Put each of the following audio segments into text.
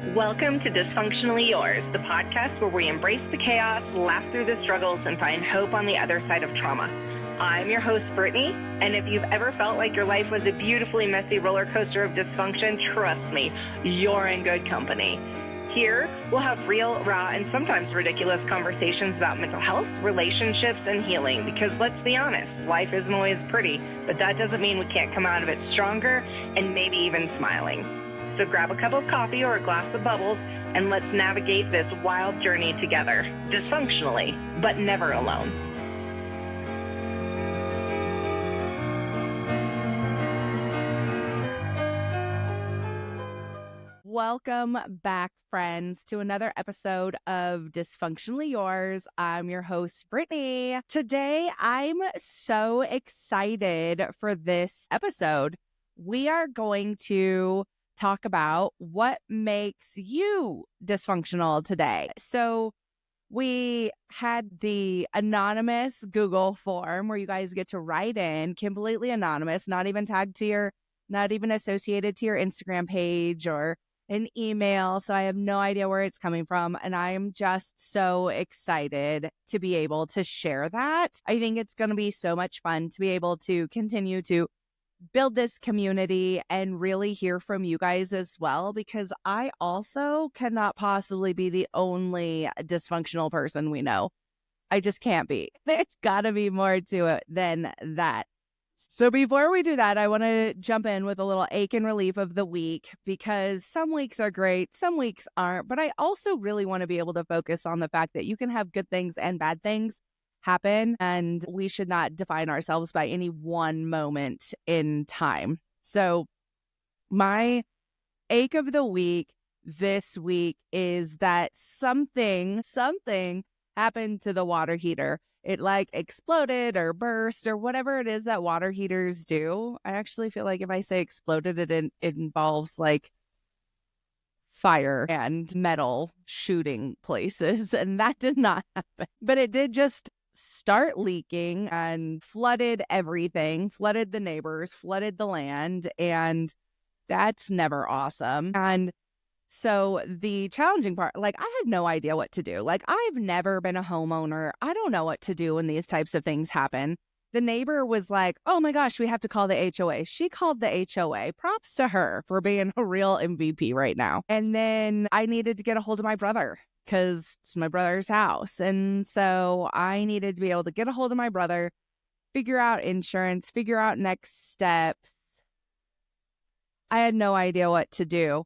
Welcome to Dysfunctionally Yours, the podcast where we embrace the chaos, laugh through the struggles, and find hope on the other side of trauma. I'm your host, Brittany, and if you've ever felt like your life was a beautifully messy roller coaster of dysfunction, trust me, you're in good company. Here, we'll have real, raw, and sometimes ridiculous conversations about mental health, relationships, and healing, because let's be honest, life isn't always pretty, but that doesn't mean we can't come out of it stronger and maybe even smiling. So grab a cup of coffee or a glass of bubbles, and let's navigate this wild journey together, dysfunctionally, but never alone. Welcome back, friends, to another episode of Dysfunctionally Yours. I'm your host, Brittany. Today, I'm so excited for this episode. We are going to talk about what makes you dysfunctional today. So we had the anonymous Google form where you guys get to write in, completely anonymous, not even associated to your Instagram page or an email. So I have no idea where it's coming from. And I am just so excited to be able to share that. I think it's going to be so much fun to be able to continue to build this community and really hear from you guys as well, because I also cannot possibly be the only dysfunctional person we know. I just can't be. There's got to be more to it than that. So before we do that, I want to jump in with a little ache and relief of the week, because some weeks are great, some weeks aren't, but I also really want to be able to focus on the fact that you can have good things and bad things happen, and we should not define ourselves by any one moment in time. So my ache of the week this week is that something happened to the water heater. It like exploded or burst or whatever it is that water heaters do. I actually feel like if I say exploded, it involves like fire and metal shooting places, and that did not happen. But it did just start leaking and flooded everything, flooded the neighbors, flooded the land, and that's never awesome. And so the challenging part, like, I have no idea what to do. Like, I've never been a homeowner. I don't know what to do when these types of things happen. The neighbor was like, oh my gosh, we have to call the HOA. She called the HOA. Props to her for being a real MVP right now. And then I needed to get a hold of my brother, because it's my brother's house. And so I needed to be able to get a hold of my brother, figure out insurance, figure out next steps. I had no idea what to do.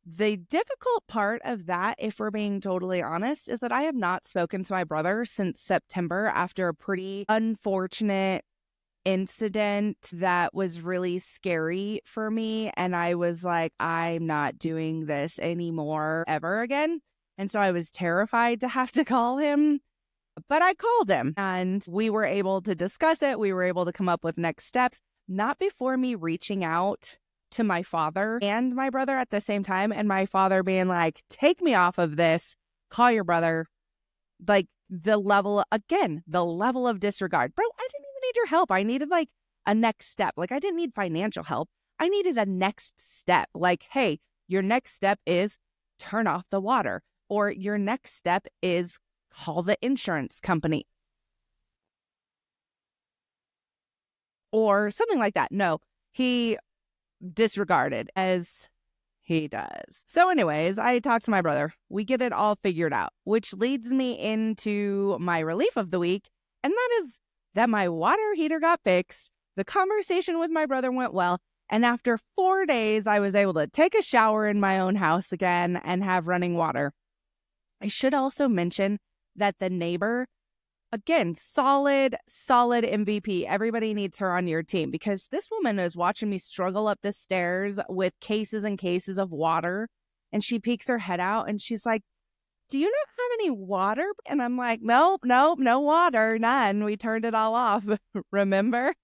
The difficult part of that, if we're being totally honest, is that I have not spoken to my brother since September after a pretty unfortunate incident that was really scary for me. And I was like, I'm not doing this anymore ever again. And so I was terrified to have to call him, but I called him and we were able to discuss it. We were able to come up with next steps, not before me reaching out to my father and my brother at the same time. And my father being like, take me off of this, call your brother. Like the level of disregard. Bro, I didn't even need your help. I needed like a next step. Like I didn't need financial help. I needed a next step. Like, hey, your next step is turn off the water. Or your next step is call the insurance company. Or something like that. No, he disregarded, as he does. So anyways, I talked to my brother. We get it all figured out, which leads me into my relief of the week. And that is that my water heater got fixed. The conversation with my brother went well. And after 4 days, I was able to take a shower in my own house again and have running water. I should also mention that the neighbor, again, solid MVP. Everybody needs her on your team, because this woman is watching me struggle up the stairs with cases and cases of water. And she peeks her head out and she's like, do you not have any water? And I'm like, no water, none. We turned it all off, remember?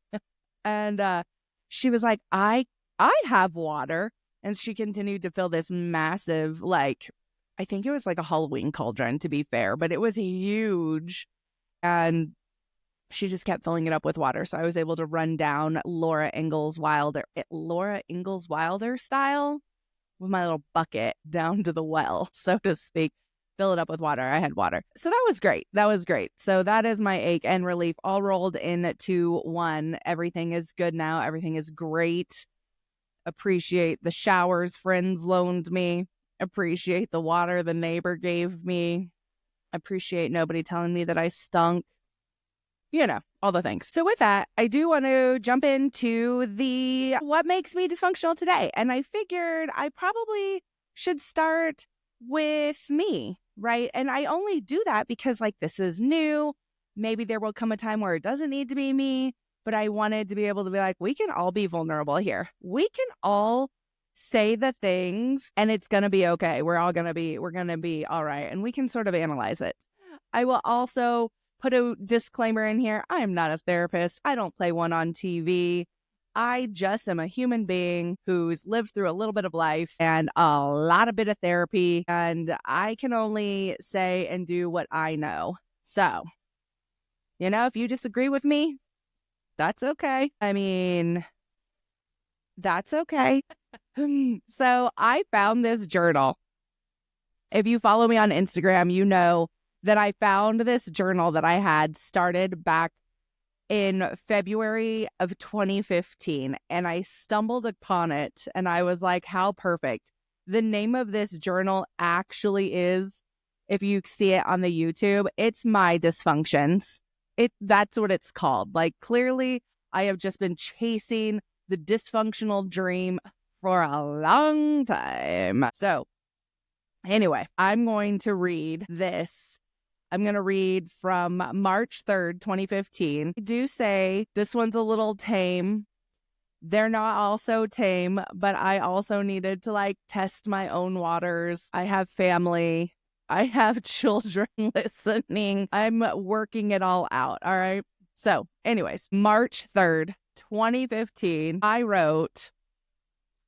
And she was like, I have water. And she continued to fill this massive, like, I think it was like a Halloween cauldron, to be fair, but it was huge. And she just kept filling it up with water. So I was able to run down Laura Ingalls Wilder style with my little bucket down to the well, so to speak, fill it up with water. I had water. So that was great. That was great. So that is my ache and relief all rolled into one. Everything is good now. Everything is great. Appreciate the showers friends loaned me. Appreciate the water the neighbor gave me. Appreciate nobody telling me that I stunk. You know, all the things. So with that, I do want to jump into the what makes me dysfunctional today. And I figured I probably should start with me, right? And I only do that because like this is new. Maybe there will come a time where it doesn't need to be me, but I wanted to be able to be like, we can all be vulnerable here. We can all say the things and it's going to be okay. We're going to be all right. And we can sort of analyze it. I will also put a disclaimer in here. I am not a therapist. I don't play one on TV. I just am a human being who's lived through a little bit of life and a lot of bit of therapy. And I can only say and do what I know. So, you know, if you disagree with me, that's okay. I mean, that's okay. So I found this journal. If you follow me on Instagram, you know that I found this journal that I had started back in February of 2015, and I stumbled upon it, and I was like, how perfect. The name of this journal actually is, if you see it on the YouTube, it's My Dysfunctions. That's what it's called. Like, clearly, I have just been chasing the dysfunctional dream for a long time. So, anyway, I'm going to read this. I'm going to read from March 3rd, 2015. I do say this one's a little tame. They're not all so tame, but I also needed to like test my own waters. I have family. I have children listening. I'm working it all out. All right. So anyways, March 3rd, 2015, I wrote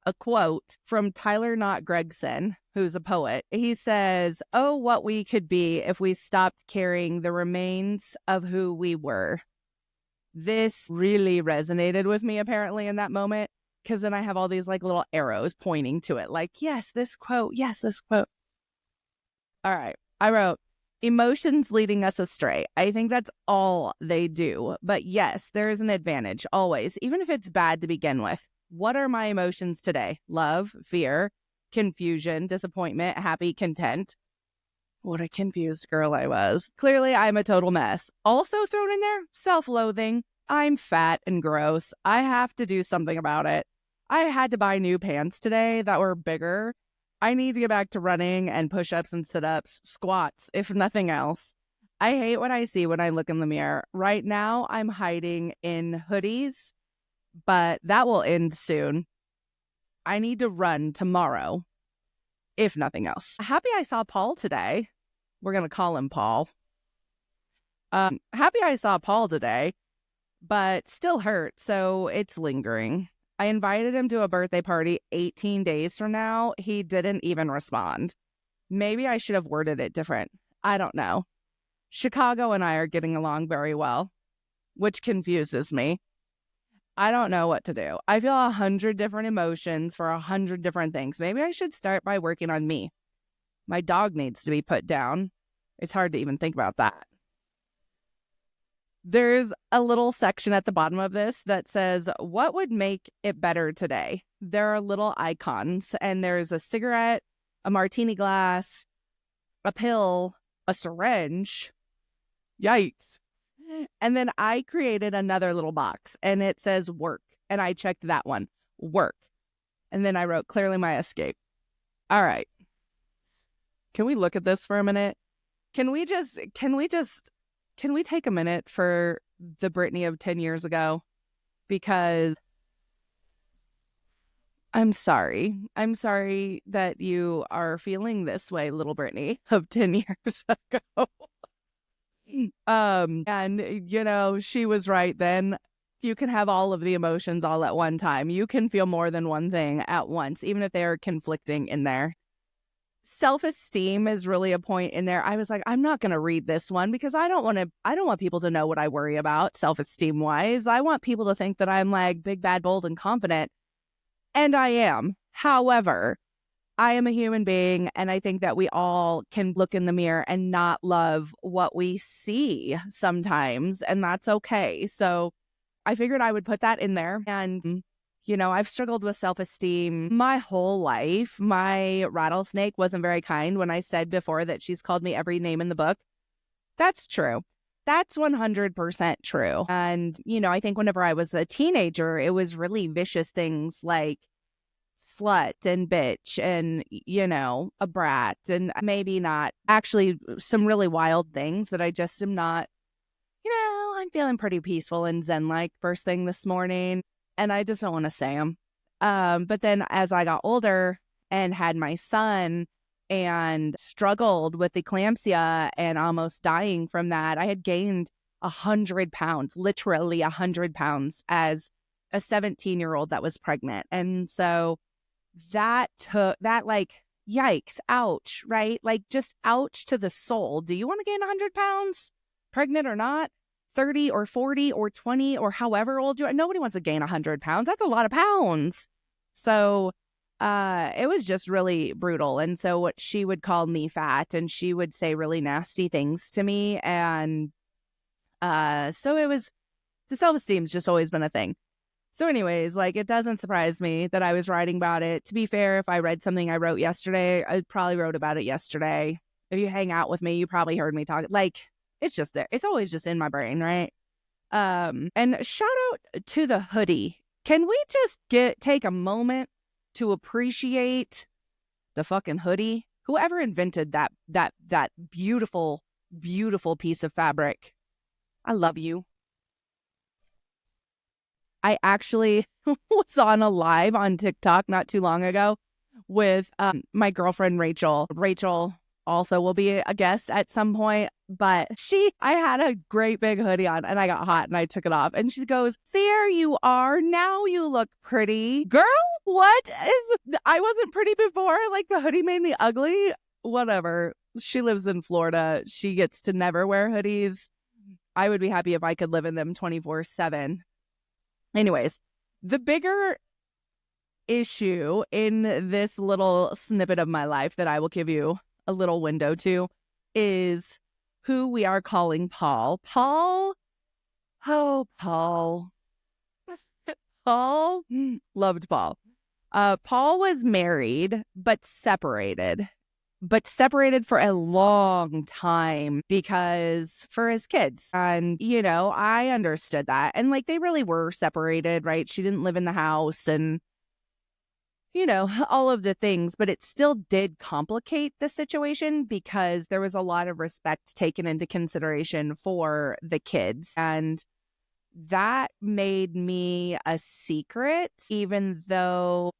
a quote from Tyler Knott Gregson, who's a poet. He says, "Oh, what we could be if we stopped carrying the remains of who we were." This really resonated with me apparently in that moment, because then I have all these like little arrows pointing to it. Like, yes, this quote. Yes, this quote. All right. I wrote, emotions leading us astray. I think that's all they do. But yes, there is an advantage always, even if it's bad to begin with. What are my emotions today? Love, fear, confusion, disappointment, happy, content. What a confused girl I was. Clearly, I'm a total mess. Also thrown in there, self-loathing. I'm fat and gross. I have to do something about it. I had to buy new pants today that were bigger. I need to get back to running and push-ups and sit-ups, squats, if nothing else. I hate what I see when I look in the mirror. Right now, I'm hiding in hoodies, but that will end soon. I need to run tomorrow, if nothing else. Happy I saw Paul today. We're going to call him Paul. Happy I saw Paul today, but still hurt, so it's lingering. I invited him to a birthday party 18 days from now. He didn't even respond. Maybe I should have worded it different. I don't know. Chicago and I are getting along very well, which confuses me. I don't know what to do. I feel 100 different emotions for 100 different things. Maybe I should start by working on me. My dog needs to be put down. It's hard to even think about that. There's a little section at the bottom of this that says, what would make it better today? There are little icons, and there's a cigarette, a martini glass, a pill, a syringe. Yikes. And then I created another little box, and it says work. And I checked that one, work. And then I wrote, clearly my escape. All right. Can we look at this for a minute? Can we take a minute for the Brittany of 10 years ago? Because I'm sorry. I'm sorry that you are feeling this way, little Brittany of 10 years ago. And you know, she was right then. You can have all of the emotions all at one time. You can feel more than one thing at once, even if they are conflicting in there. Self-esteem is really a point in there. I was like, I'm not going to read this one because I don't want people to know what I worry about self-esteem wise. I want people to think that I'm like big, bad, bold, and confident. And I am. However, I am a human being, and I think that we all can look in the mirror and not love what we see sometimes, and that's okay. So I figured I would put that in there. And, I've struggled with self-esteem my whole life. My rattlesnake wasn't very kind when I said before that she's called me every name in the book. That's true. That's 100% true. And, I think whenever I was a teenager, it was really vicious things like slut and bitch and, a brat, and maybe not actually some really wild things that I just am not, I'm feeling pretty peaceful and zen-like first thing this morning, and I just don't want to say them. But then as I got older and had my son and struggled with eclampsia and almost dying from that, I had gained 100 pounds, literally 100 pounds as a 17-year-old that was pregnant. And so that took that, like, yikes, ouch, right? Like, just ouch to the soul. Do you want to gain 100 pounds, pregnant or not? 30 or 40 or 20 or however old you are? Nobody wants to gain 100 pounds. That's a lot of pounds. So it was just really brutal. And so what she would call me fat, and she would say really nasty things to me. And so it was, the self-esteem's just always been a thing. So anyways, like, it doesn't surprise me that I was writing about it. To be fair, if I read something I wrote yesterday, I probably wrote about it yesterday. If you hang out with me, you probably heard me talk. Like, it's just there. It's always just in my brain, right? And shout out to the hoodie. Can we just take a moment to appreciate the fucking hoodie? Whoever invented that beautiful, beautiful piece of fabric. I love you. I actually was on a live on TikTok not too long ago with my girlfriend, Rachel. Rachel also will be a guest at some point, but I had a great big hoodie on and I got hot and I took it off. And she goes, "There you are. Now you look pretty." Girl, I wasn't pretty before. Like, the hoodie made me ugly. Whatever. She lives in Florida. She gets to never wear hoodies. I would be happy if I could live in them 24/7. Anyways, the bigger issue in this little snippet of my life that I will give you a little window to is who we are calling Paul. Paul loved Paul. Paul was married, but separated for a long time because for his kids. And, I understood that. And, like, they really were separated, right? She didn't live in the house and, all of the things, but it still did complicate the situation because there was a lot of respect taken into consideration for the kids. And that made me a secret, even though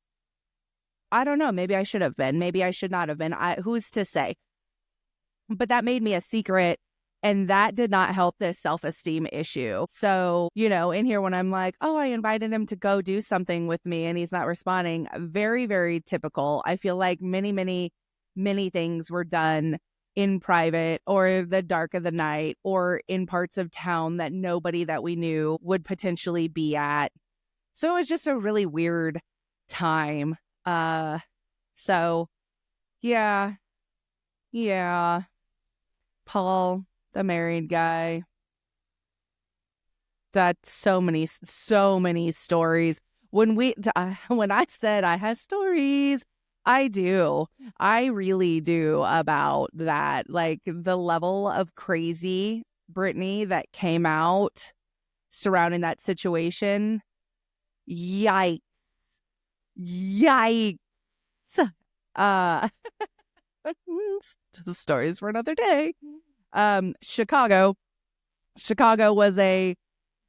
I don't know, maybe I should have been, maybe I should not have been. Who's to say? But that made me a secret, and that did not help this self-esteem issue. So, in here when I'm like, oh, I invited him to go do something with me and he's not responding, very, very typical. I feel like many, many, many things were done in private or the dark of the night or in parts of town that nobody that we knew would potentially be at. So it was just a really weird time. So yeah. Paul, the married guy. That's so many stories. When I said I have stories, I do. I really do about that. Like, the level of crazy, Brittany, that came out surrounding that situation. Yikes. Uh, stories for another day. Chicago was a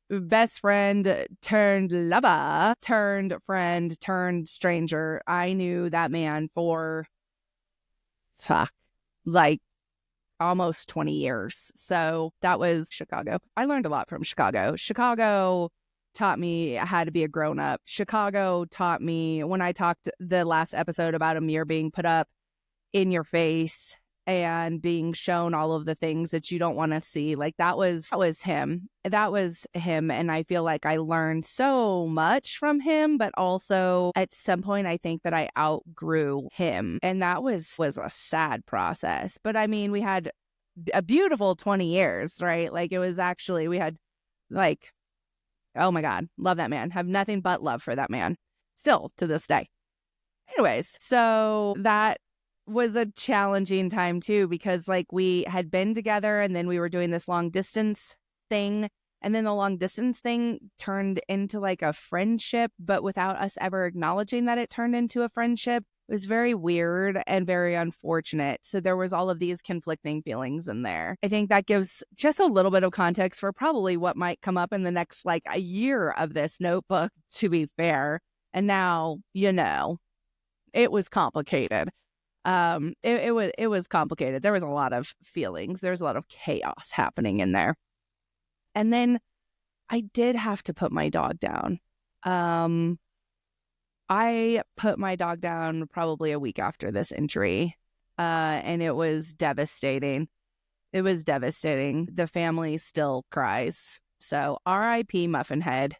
best friend turned lover turned friend turned stranger. I knew that man for like almost 20 years. So that was Chicago. I learned a lot from Chicago. Chicago taught me how to be a grown-up. Chicago taught me, when I talked the last episode about a mirror being put up in your face and being shown all of the things that you don't want to see. Like that was him. That was him. And I feel like I learned so much from him, but also at some point I think that I outgrew him. And that was a sad process. But I mean, we had a beautiful 20 years, right? Like it was actually, we had like, oh my God, love that man. Have nothing but love for that man still to this day. Anyways, so that was a challenging time too, because like we had been together and then we were doing this long distance thing. And then the long distance thing turned into like a friendship, but without us ever acknowledging that it turned into a friendship. It was very weird and very unfortunate. So there was all of these conflicting feelings in there. I think that gives just a little bit of context for probably what might come up in the next like a year of this notebook, to be fair. And now, you know, it was complicated. It was complicated. There was a lot of feelings. There was a lot of chaos happening in there. And then I did have to put my dog down. I put my dog down probably a week after this injury, and it was devastating. It was devastating. The family still cries. So R.I.P. Muffinhead.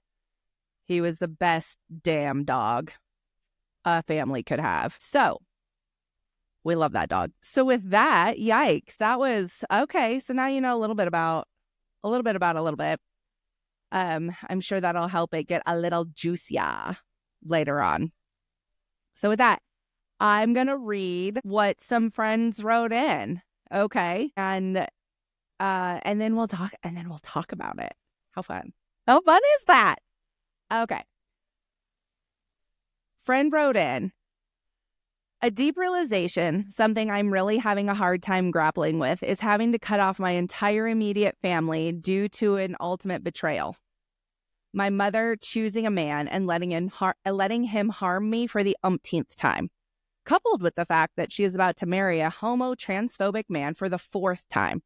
He was the best damn dog a family could have. So we love that dog. So with that, yikes, that was okay. So now you know a little bit about a little bit. I'm sure that'll help it get a little juicier later on. So with that, I'm going to read what some friends wrote in. Okay. And then we'll talk about it. How fun. How fun is that? Okay. Friend wrote in, a deep realization, something I'm really having a hard time grappling with, is having to cut off my entire immediate family due to an ultimate betrayal. My mother choosing a man and letting him harm me for the umpteenth time, coupled with the fact that she is about to marry a homo-transphobic man for the 4th time.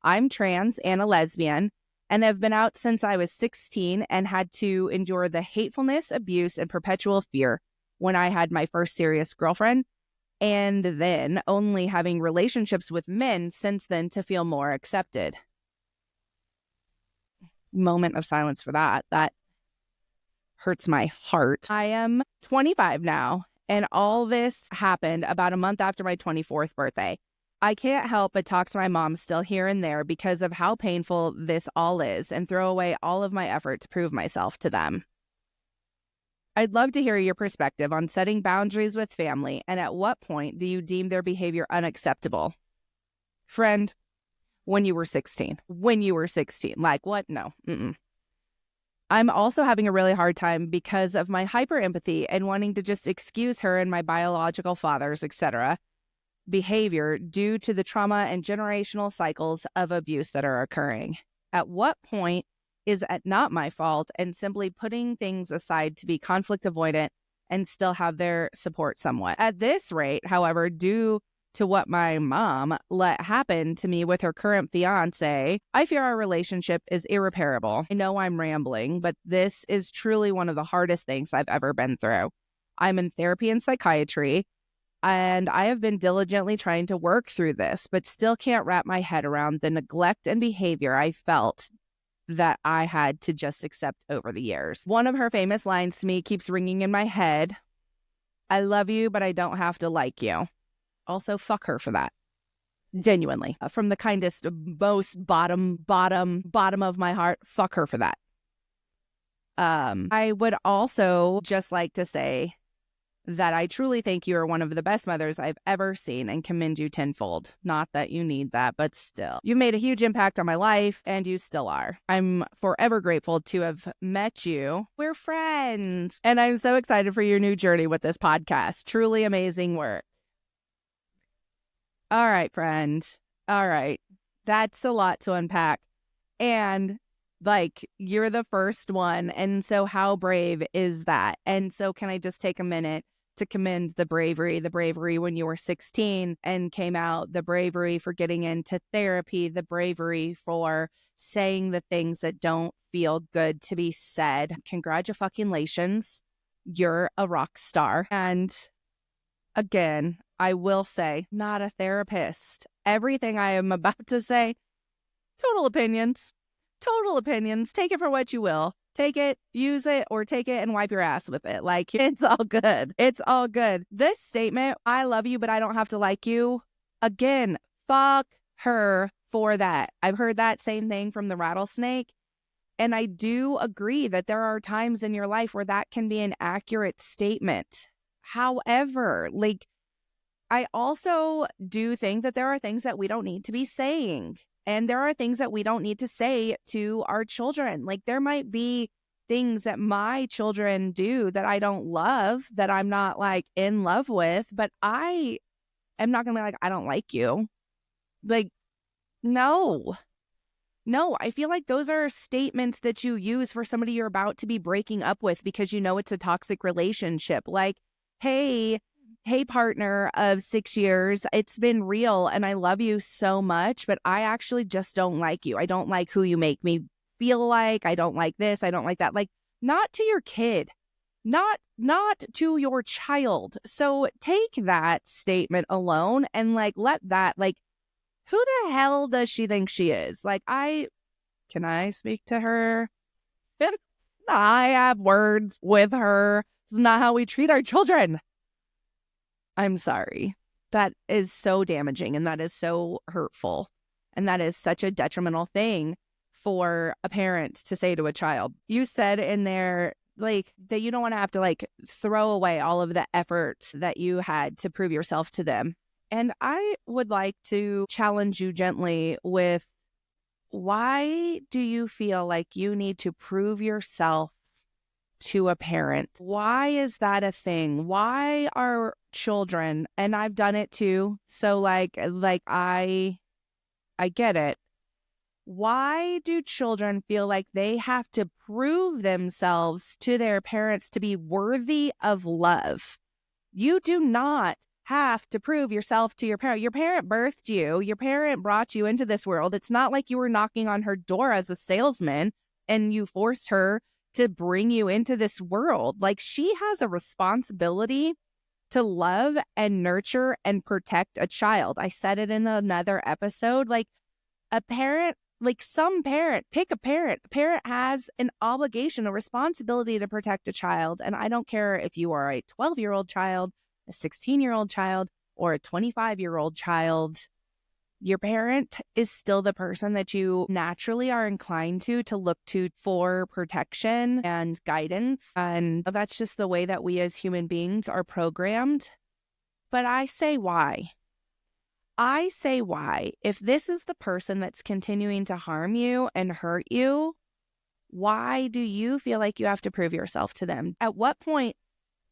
I'm trans and a lesbian and have been out since I was 16 and had to endure the hatefulness, abuse, and perpetual fear when I had my first serious girlfriend, and then only having relationships with men since then to feel more accepted. Moment of silence for that. That hurts my heart. I am 25 now, and all this happened about a month after my 24th birthday. I can't help but talk to my mom still here and there because of how painful this all is and throw away all of my effort to prove myself to them. I'd love to hear your perspective on setting boundaries with family, and at what point do you deem their behavior unacceptable? Friend, when you were 16. Like, what? No. I'm also having a really hard time because of my hyper-empathy and wanting to just excuse her and my biological father's, etc., behavior due to the trauma and generational cycles of abuse that are occurring. At what point is it not my fault and simply putting things aside to be conflict avoidant and still have their support somewhat? At this rate, however, due to what my mom let happen to me with her current fiance, I fear our relationship is irreparable. I know I'm rambling, but this is truly one of the hardest things I've ever been through. I'm in therapy and psychiatry, and I have been diligently trying to work through this, but still can't wrap my head around the neglect and behavior I felt that I had to just accept over the years. One of her famous lines to me keeps ringing in my head. I love you, but I don't have to like you. Also, fuck her for that. Genuinely. From the kindest, most bottom of my heart, fuck her for that. I would also just like to say that I truly think you are one of the best mothers I've ever seen and commend you tenfold. Not that you need that, but still. You've made a huge impact on my life, and you still are. I'm forever grateful to have met you. We're friends. And I'm so excited for your new journey with this podcast. Truly amazing work. All right, friend. All right. That's a lot to unpack. And like, you're the first one. And so how brave is that? And so can I just take a minute to commend the bravery when you were 16 and came out, the bravery for getting into therapy, the bravery for saying the things that don't feel good to be said. Congratulations. You're a rock star. And again, I will say, not a therapist. Everything I am about to say, total opinions. Total opinions. Take it for what you will. Take it, use it, or take it and wipe your ass with it. Like, it's all good. It's all good. This statement, I love you, but I don't have to like you. Again, fuck her for that. I've heard that same thing from the rattlesnake. And I do agree that there are times in your life where that can be an accurate statement. However, like, I also do think that there are things that we don't need to be saying. And there are things that we don't need to say to our children. Like, there might be things that my children do that I don't love, that I'm not like in love with, but I am not going to be like, I don't like you. Like, no, I feel like those are statements that you use for somebody you're about to be breaking up with because you know it's a toxic relationship. Like, hey, partner of 6 years, it's been real and I love you so much, but I actually just don't like you. I don't like who you make me feel like. I don't like this. I don't like that. Like, not to your kid, not to your child. So take that statement alone and like, let that, like, who the hell does she think she is? Like, can I speak to her? I have words with her. This is not how we treat our children. I'm sorry. That is so damaging and that is so hurtful. And that is such a detrimental thing for a parent to say to a child. You said in there, like, that you don't want to have to like throw away all of the effort that you had to prove yourself to them. And I would like to challenge you gently with, why do you feel like you need to prove yourself to a parent? Why is that a thing? Why are children, and I've done it too, so like I get it. Why do children feel like they have to prove themselves to their parents to be worthy of love? You do not have to prove yourself to your parent. Your parent birthed you. Your parent brought you into this world. It's not like you were knocking on her door as a salesman and you forced her to bring you into this world. Like, she has a responsibility to love and nurture and protect a child. I said it in another episode. Like, a parent, like some parent, pick a parent. A parent has an obligation, a responsibility to protect a child. And I don't care if you are a 12-year-old child, a 16-year-old child, or a 25-year-old child. Your parent is still the person that you naturally are inclined to look to for protection and guidance. And that's just the way that we as human beings are programmed. But I say why. If this is the person that's continuing to harm you and hurt you, why do you feel like you have to prove yourself to them? At what point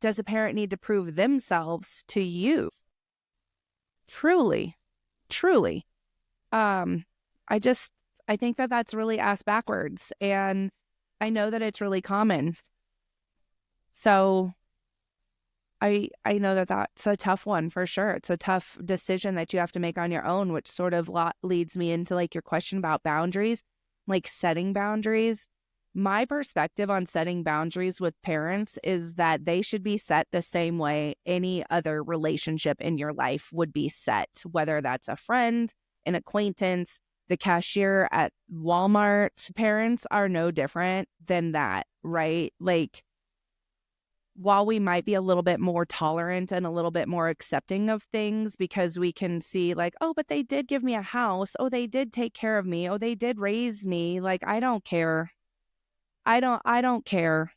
does a parent need to prove themselves to you? Truly. I think that that's really ass backwards, and I know that it's really common. So I know that that's a tough one for sure. It's a tough decision that you have to make on your own, which sort of leads me into like your question about boundaries, like setting boundaries. My perspective on setting boundaries with parents is that they should be set the same way any other relationship in your life would be set, whether that's a friend, an acquaintance, the cashier at Walmart. Parents are no different than that, right? Like, while we might be a little bit more tolerant and a little bit more accepting of things because we can see like, oh, but they did give me a house. Oh, they did take care of me. Oh, they did raise me. Like, I don't care. I don't care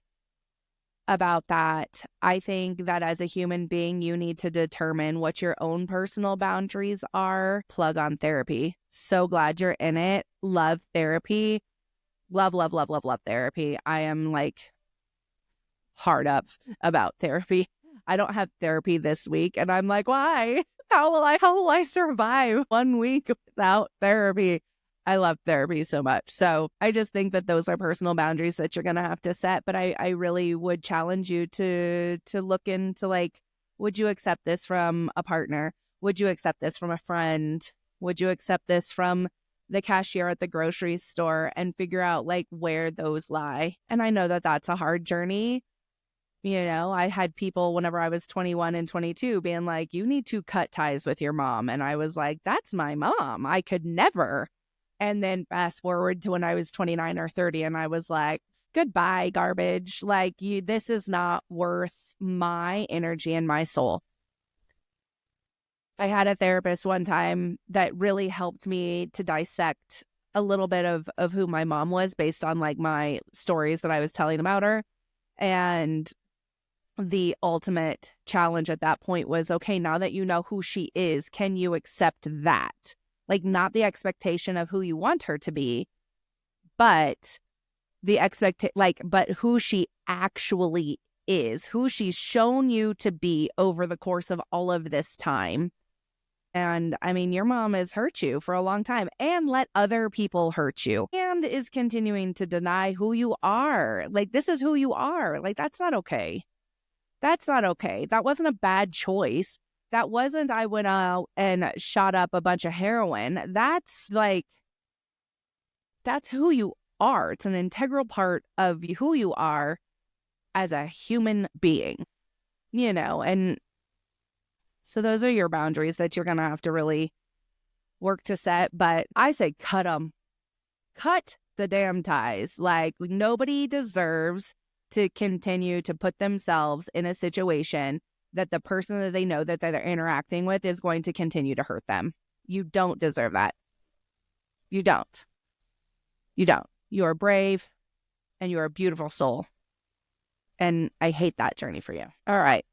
about that. I think that as a human being, you need to determine what your own personal boundaries are. Plug on therapy. So glad you're in it. Love therapy. Love therapy. I am like hard up about therapy. I don't have therapy this week and I'm like, why? How will I survive 1 week without therapy? I love therapy so much. So I just think that those are personal boundaries that you're going to have to set. But I really would challenge you to look into like, would you accept this from a partner? Would you accept this from a friend? Would you accept this from the cashier at the grocery store, and figure out like where those lie? And I know that that's a hard journey, I had people whenever I was 21 and 22 being like, you need to cut ties with your mom. And I was like, that's my mom. I could never. And then fast forward to when I was 29 or 30 and I was like, goodbye, garbage. Like, this is not worth my energy and my soul. I had a therapist one time that really helped me to dissect a little bit of who my mom was based on like my stories that I was telling about her. And the ultimate challenge at that point was, okay, now that you know who she is, can you accept that? Like, not the expectation of who you want her to be, but but who she actually is, who she's shown you to be over the course of all of this time. And I mean, your mom has hurt you for a long time and let other people hurt you and is continuing to deny who you are. Like, this is who you are. Like, that's not okay. That's not okay. That wasn't a bad choice. That wasn't, I went out and shot up a bunch of heroin. That's who you are. It's an integral part of who you are as a human being, and so those are your boundaries that you're going to have to really work to set. But I say cut them. Cut the damn ties. Like, nobody deserves to continue to put themselves in a situation that the person that they know that they're interacting with is going to continue to hurt them. You don't deserve that. You don't. You don't. You are brave and you are a beautiful soul. And I hate that journey for you. All right.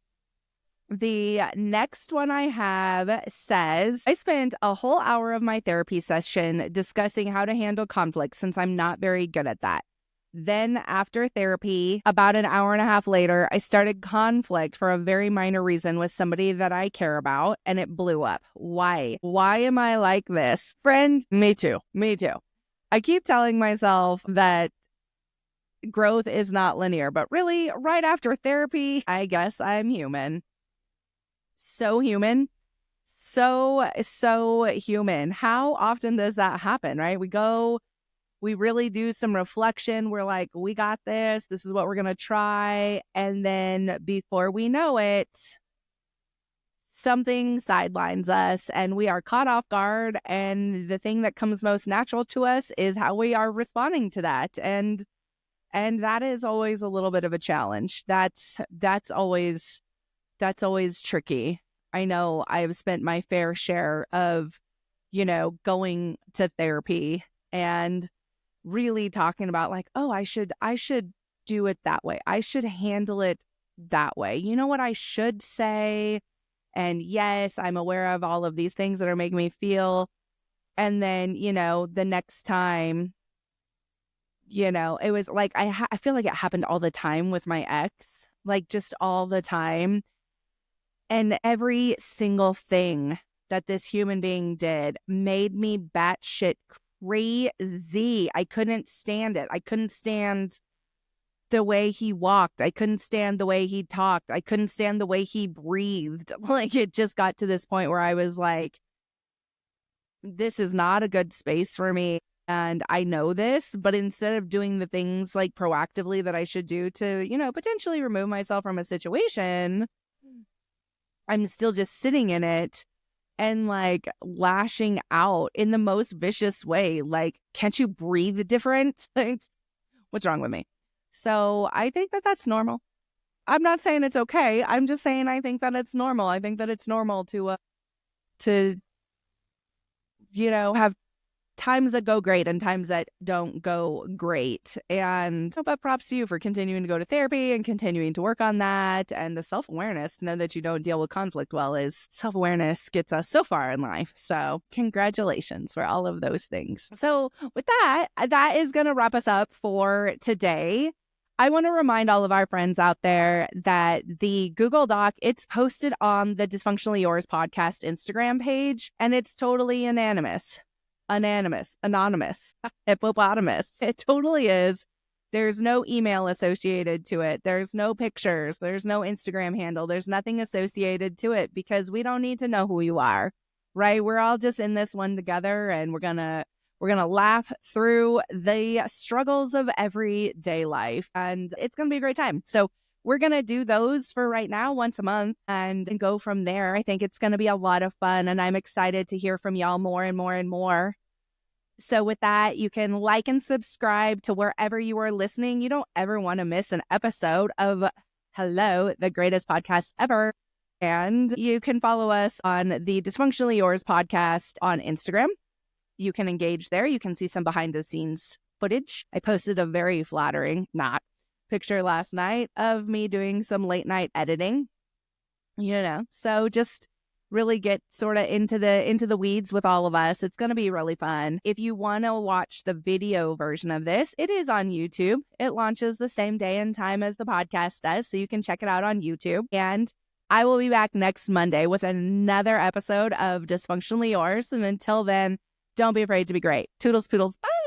The next one I have says, I spent a whole hour of my therapy session discussing how to handle conflict since I'm not very good at that. Then after therapy, about an hour and a half later, I started conflict for a very minor reason with somebody that I care about, and it blew up. Why? Why am I like this? Friend, me too. Me too. I keep telling myself that growth is not linear, but really, right after therapy, I guess I'm human. So human. So human. How often does that happen, right? We really do some reflection. We're like, we got this. This is what we're going to try. And then before we know it, something sidelines us and we are caught off guard. And the thing that comes most natural to us is how we are responding to that. And that is always a little bit of a challenge. That's always tricky. I know I've spent my fair share of, going to therapy and really talking about like, oh, I should do it that way. I should handle it that way. You know what I should say? And yes, I'm aware of all of these things that are making me feel. And then, the next time, it was like, I feel like it happened all the time with my ex, like just all the time. And every single thing that this human being did made me batshit crazy. I couldn't stand it. I couldn't stand the way he walked. I couldn't stand the way he talked. I couldn't stand the way he breathed. Like, it just got to this point where I was like, this is not a good space for me. And I know this, but instead of doing the things like proactively that I should do to, potentially remove myself from a situation, I'm still just sitting in it and like lashing out in the most vicious way. Like, can't you breathe different? Like, what's wrong with me? So I think that that's normal. I'm not saying it's okay. I'm just saying I think that it's normal. I think that it's normal to have times that go great and times that don't go great. And so, but props to you for continuing to go to therapy and continuing to work on that. And the self-awareness to know that you don't deal with conflict well is self-awareness gets us so far in life. So congratulations for all of those things. So with that is going to wrap us up for today. I want to remind all of our friends out there that the Google Doc, it's posted on the Dysfunctionally Yours podcast Instagram page, and it's totally anonymous, hippopotamus. It totally is. There's no email associated to it. There's no pictures. There's no Instagram handle. There's nothing associated to it because we don't need to know who you are, right? We're all just in this one together, and we're gonna laugh through the struggles of everyday life, and it's gonna be a great time. So we're going to do those for right now once a month and go from there. I think it's going to be a lot of fun, and I'm excited to hear from y'all more and more and more. So with that, you can like and subscribe to wherever you are listening. You don't ever want to miss an episode of Hello, the greatest podcast ever. And you can follow us on the Dysfunctionally Yours podcast on Instagram. You can engage there. You can see some behind the scenes footage. I posted a very flattering, picture last night of me doing some late night editing, so just really get sort of into the weeds with all of us. It's going to be really fun. If you want to watch the video version of this, it is on YouTube. It launches the same day and time as the podcast does, so you can check it out on YouTube. And I will be back next Monday with another episode of Dysfunctionally Yours. And until then, don't be afraid to be great. Toodles, poodles, bye.